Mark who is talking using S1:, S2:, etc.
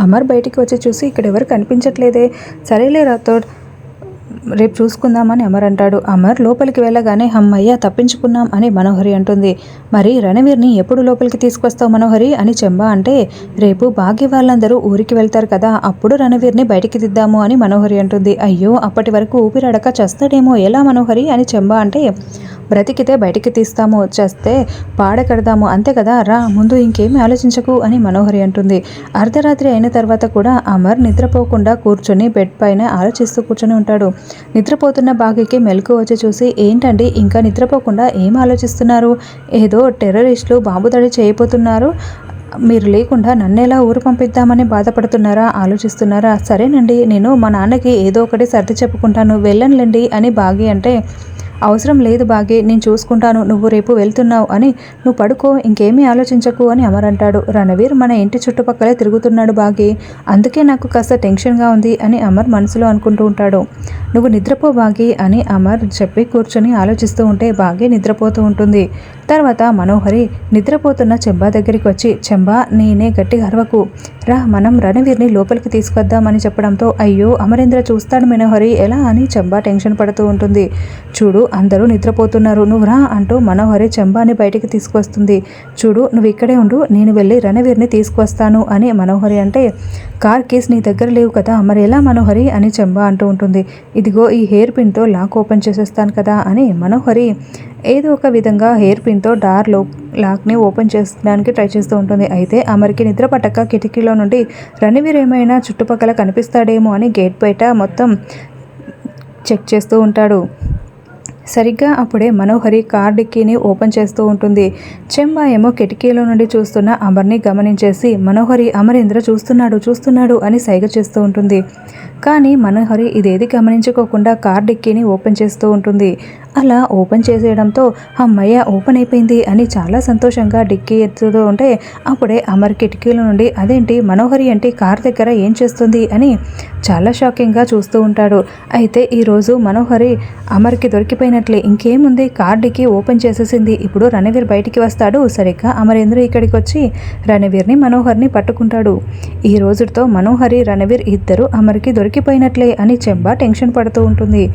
S1: అమర్ బయటికి వచ్చి చూసి ఇక్కడ ఎవరు కనిపించట్లేదే, సరేలే రాథోడ్ రేపు చూసుకుందామని అమర్ అంటాడు. అమర్ లోపలికి వెళ్ళగానే హమ్మయ్య తప్పించుకున్నాం అని మనోహరి అంటుంది. మరి రణవీర్ని ఎప్పుడు లోపలికి తీసుకొస్తావు మనోహరి అని చెంబా అంటే, రేపు భాగ్య వాళ్ళందరూ ఊరికి వెళ్తారు కదా, అప్పుడు రణవీర్ని బయటికి దిద్దాము అని మనోహరి అంటుంది. అయ్యో అప్పటి వరకు ఊపిరాడక చస్తాడేమో, ఎలా మనోహరి అని చెంబా అంటే, బ్రతికితే బయటికి తీస్తాము, చేస్తే పాడకడదాము అంతే కదా, రా ముందు ఇంకేమీ ఆలోచించకు అని మనోహరి అంటుంది. అర్ధరాత్రి అయిన తర్వాత కూడా అమర్ నిద్రపోకుండా కూర్చొని బెడ్ పైన ఆలోచిస్తూ కూర్చొని ఉంటాడు. నిద్రపోతున్న భాగ్యకి మెలకు వచ్చి చూసి, ఏంటండి ఇంకా నిద్రపోకుండా ఏం ఆలోచిస్తున్నారు, ఏదో టెర్రరిస్టులు బాంబు దాడి చేయబోతున్నారు, మీరు లేకుండా నన్నెలా ఊరు పంపిద్దామని బాధపడుతున్నారా, ఆలోచిస్తున్నారా, సరేనండి నేను మా నాన్నకి ఏదో ఒకటి సర్ది చెప్పుకుంటాను, వెళ్ళనులేండి అని భాగ్య అంటే, అవసరం లేదు భాగ్య, నేను చూసుకుంటాను, నువ్వు రేపు వెళ్తున్నావు అని నువ్వు పడుకో, ఇంకేమీ ఆలోచించకు అని అమర్ అంటాడు. రణవీర్ మన ఇంటి చుట్టుపక్కలే తిరుగుతున్నాడు భాగ్య, అందుకే నాకు కాస్త టెన్షన్గా ఉంది అని అమర్ మనసులో అనుకుంటూ ఉంటాడు. నువ్వు నిద్రపో భాగ్య అని అమర్ చెప్పి కూర్చొని ఆలోచిస్తూ ఉంటే భాగ్య నిద్రపోతూ ఉంటుంది. తర్వాత మనోహరి నిద్రపోతున్న చెంబా దగ్గరికి వచ్చి, చెంబా నేనే గట్టిగా అరవకు, రా మనం రణవీర్ని లోపలికి తీసుకొద్దామని చెప్పడంతో, అయ్యో అమరేంద్ర చూస్తాడు మనోహరి ఎలా అని చెంబా టెన్షన్ పడుతూ ఉంటుంది. చూడు అందరూ నిద్రపోతున్నారు, నువ్వు రా అంటూ మనోహరి చెంబాని బయటికి తీసుకొస్తుంది. చూడు నువ్వు ఇక్కడే ఉండు, నేను వెళ్ళి రణవీర్ని తీసుకొస్తాను అని మనోహరి అంటే, కార్ కీస్ నీ దగ్గర లేవు కదా, మరి ఎలా మనోహరి అని చెంబా అంటూ ఉంటుంది. ఇదిగో ఈ హెయిర్ పిన్తో లాక్ ఓపెన్ చేసేస్తాను కదా అని మనోహరి ఏదో ఒక విధంగా హెయిర్ పిన్తో లాక్ని ఓపెన్ చేయడానికి ట్రై చేస్తూ ఉంటుంది. అయితే అమర్కి నిద్ర పట్టక కిటికీలో నుండి రణవీర్ ఏమైనా చుట్టుపక్కల కనిపిస్తాడేమో అని గేట్ బయట మొత్తం చెక్ చేస్తూ ఉంటాడు. సరిగ్గా అప్పుడే మనోహరి కార్ డిక్కీని ఓపెన్ చేస్తూ ఉంటుంది. చెంబా ఏమో కిటికీలో నుండి చూస్తున్న అమర్ని గమనించేసి, మనోహరి అమరేంద్ర చూస్తున్నాడు అని సైగ చేస్తూ ఉంటుంది. కానీ మనోహరి ఇదేది గమనించుకోకుండా కార్ డిక్కీని ఓపెన్ చేస్తూ ఉంటుంది. అలా ఓపెన్ చేసేయడంతో అమ్మయ్య ఓపెన్ అయిపోయింది అని చాలా సంతోషంగా డిక్కీ ఎత్తుతూ ఉంటే, అప్పుడే అమర్ కిటికీలో నుండి అదేంటి మనోహరి అంటే కార్ దగ్గర ఏం చేస్తుంది అని చాలా షాకింగ్గా చూస్తూ ఉంటాడు. అయితే ఈరోజు మనోహరి అమర్కి దొరికిపోయినట్లే, ఇంకేముంది కార్ డిక్కీ ఓపెన్ చేసేసింది, ఇప్పుడు రణవీర్ బయటికి వస్తాడు, సరిగ్గా అమరేంద్ర ఇక్కడికి వచ్చి రణవీర్ని మనోహర్ని పట్టుకుంటాడు. ఈ రోజుతో మనోహరి రణవీర్ ఇద్దరు అమర్కి దొరికిపోయినట్లే అని చెంబా టెన్షన్ పడుతూ ఉంటుంది.